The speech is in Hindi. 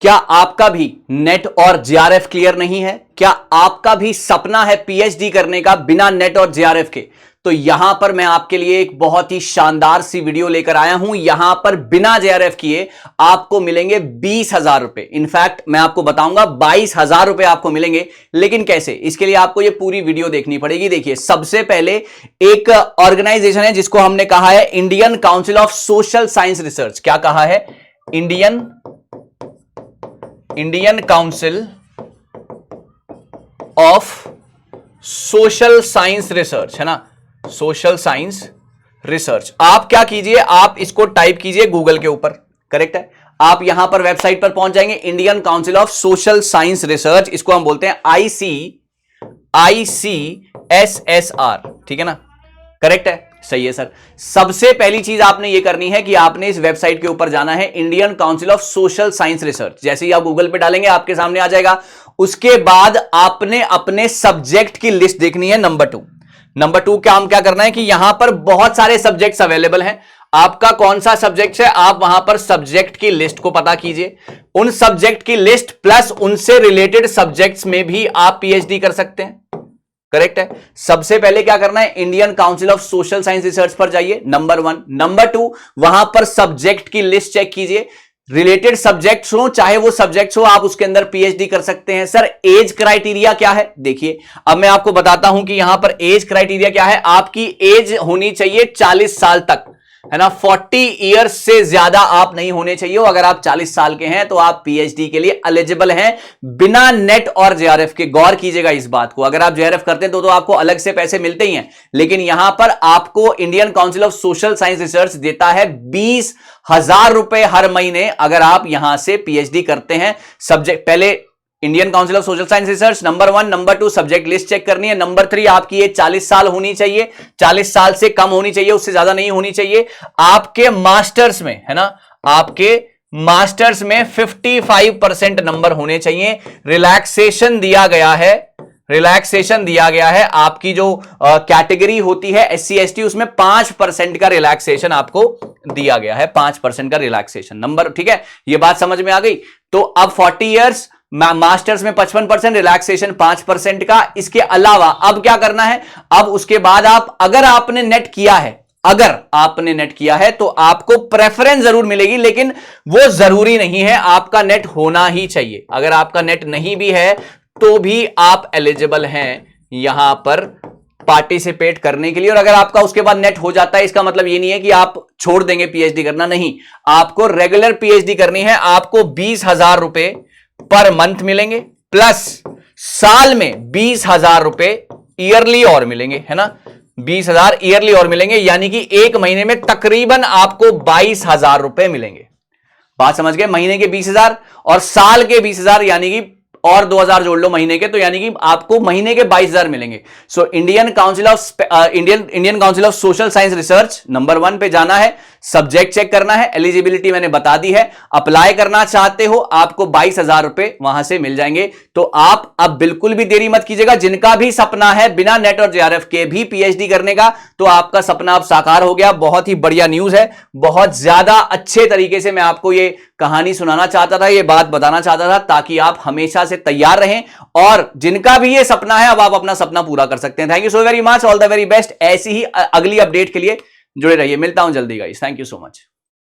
क्या आपका भी नेट और जेआरएफ क्लियर नहीं है? क्या आपका भी सपना है पीएचडी करने का बिना नेट और जेआरएफ के? तो यहां पर मैं आपके लिए एक बहुत ही शानदार सी वीडियो लेकर आया हूं। यहां पर बिना जेआरएफ किए आपको मिलेंगे 20,000 रुपए। इनफैक्ट मैं आपको बताऊंगा 22,000 रुपए आपको मिलेंगे। लेकिन कैसे? इसके लिए आपको यह पूरी वीडियो देखनी पड़ेगी। देखिए, सबसे पहले एक ऑर्गेनाइजेशन है जिसको हमने कहा है Indian Council of Social Science research. क्या कहा है? Indian Council of Social Science research, है ना, सोशल साइंस रिसर्च। आप क्या कीजिए, आप इसको टाइप कीजिए गूगल के ऊपर, करेक्ट है। आप यहां पर वेबसाइट पर पहुंच जाएंगे, Indian Council of Social Science research, इसको हम बोलते हैं ICSSR, ठीक है ना, करेक्ट है, सही है सर। सबसे पहली चीज आपने यह करनी है कि आपने इस वेबसाइट के ऊपर जाना है, Indian Council of Social Science research. जैसे ही आप गूगल पे डालेंगे आपके सामने आ जाएगा। उसके बाद आपने अपने सब्जेक्ट की लिस्ट देखनी है। नंबर टू काम क्या करना है कि यहां पर बहुत सारे सब्जेक्ट्स अवेलेबल हैं। आपका कौन सा सब्जेक्ट है, आप वहां पर सब्जेक्ट की लिस्ट को पता कीजिए। उन सब्जेक्ट की लिस्ट प्लस उनसे रिलेटेड सब्जेक्ट्स में भी आप पीएचडी कर सकते हैं, करेक्ट है। सबसे पहले क्या करना है, Indian Council of Social Science research पर जाइए, नंबर 1। नंबर 2, वहां पर सब्जेक्ट की लिस्ट चेक कीजिए। रिलेटेड सब्जेक्ट्स हो, चाहे वो सब्जेक्ट्स हो, आप उसके अंदर पीएचडी कर सकते हैं। सर एज क्राइटेरिया क्या है? देखिए, अब मैं आपको बताता हूं कि यहां पर एज क्राइटेरिया क्या है। आपकी एज होनी चाहिए 40 साल तक, है ना, 40 इयर्स से ज्यादा आप नहीं होने चाहिए। अगर आप 40 साल के हैं तो आप पीएचडी के लिए एलिजिबल हैं बिना नेट और जेआरएफ के। गौर कीजिएगा इस बात को। अगर आप जेआरएफ करते हैं तो आपको अलग से पैसे मिलते ही हैं, लेकिन यहां पर आपको Indian Council of Social Science research देता है 20,000 रुपए हर महीने अगर आप यहां से पीएचडी करते हैं। सब्जेक्ट पहले Indian Council of Social Science Research, number 1। Number 2, subject list check करनी है। नंबर 3, आपकी एज 40 साल होनी चाहिए, 40 साल से कम होनी चाहिए, उससे ज्यादा नहीं होनी चाहिए। आपके मास्टर्स में, है ना, आपके मास्टर्स में 55% नंबर होने चाहिए। रिलैक्सेशन दिया गया है, आपकी जो कैटेगरी होती है SC ST, उसमें 5% का रिलैक्सेशन आपको दिया गया है, 5% का रिलैक्सेशन नंबर, ठीक है। यह बात समझ में आ गई। तो अब 40 इयर्स, मास्टर्स में 55%, रिलैक्सेशन 5% का। इसके अलावा अब क्या करना है, अब उसके बाद अगर आपने नेट किया है तो आपको प्रेफरेंस जरूर मिलेगी, लेकिन वो जरूरी नहीं है, आपका नेट होना ही चाहिए। अगर आपका नेट नहीं भी है तो भी आप एलिजिबल हैं यहां पर पार्टिसिपेट करने के लिए। और अगर आपका उसके बाद नेट हो जाता है, इसका मतलब ये नहीं है कि आप छोड़ देंगे पीएचडी करना, नहीं, आपको रेगुलर पीएचडी करनी है। आपको 20,000 रुपए पर मंथ मिलेंगे, प्लस साल में 20,000 रुपए ईयरली और मिलेंगे, है ना, 20,000 ईयरली और मिलेंगे, यानी कि एक महीने में तकरीबन आपको 22,000 रुपए मिलेंगे। बात समझ गए? महीने के 20,000 और साल के 20,000, यानी कि और 2,000 जोड़ लो महीने के, तो यानी कि आपको महीने के 22,000 मिलेंगे। So Indian Council of Social Science Research, number 1 पे जाना है, सब्जेक्ट चेक करना है, एलिजिबिलिटी मैंने बता दी है। अप्लाई करना चाहते हो, आपको 22,000 रुपए वहां से मिल जाएंगे। तो आप अब बिल्कुल भी देरी मत कीजिएगा। जिनका भी सपना है बिना नेट और जेआरएफ के भी पीएचडी करने का, तो आपका सपना अब साकार हो गया। बहुत ही बढ़िया न्यूज है। बहुत ज्यादा अच्छे तरीके से मैं आपको ये कहानी सुनाना चाहता था, ये बात बताना चाहता था, ताकि आप हमेशा से तैयार रहें। और जिनका भी ये सपना है, अब आप अपना सपना पूरा कर सकते हैं। Thank you so very much, all the very best. ऐसी ही अगली अपडेट के लिए जुड़े रहिए। मिलता हूं जल्दी guys, thank you so much.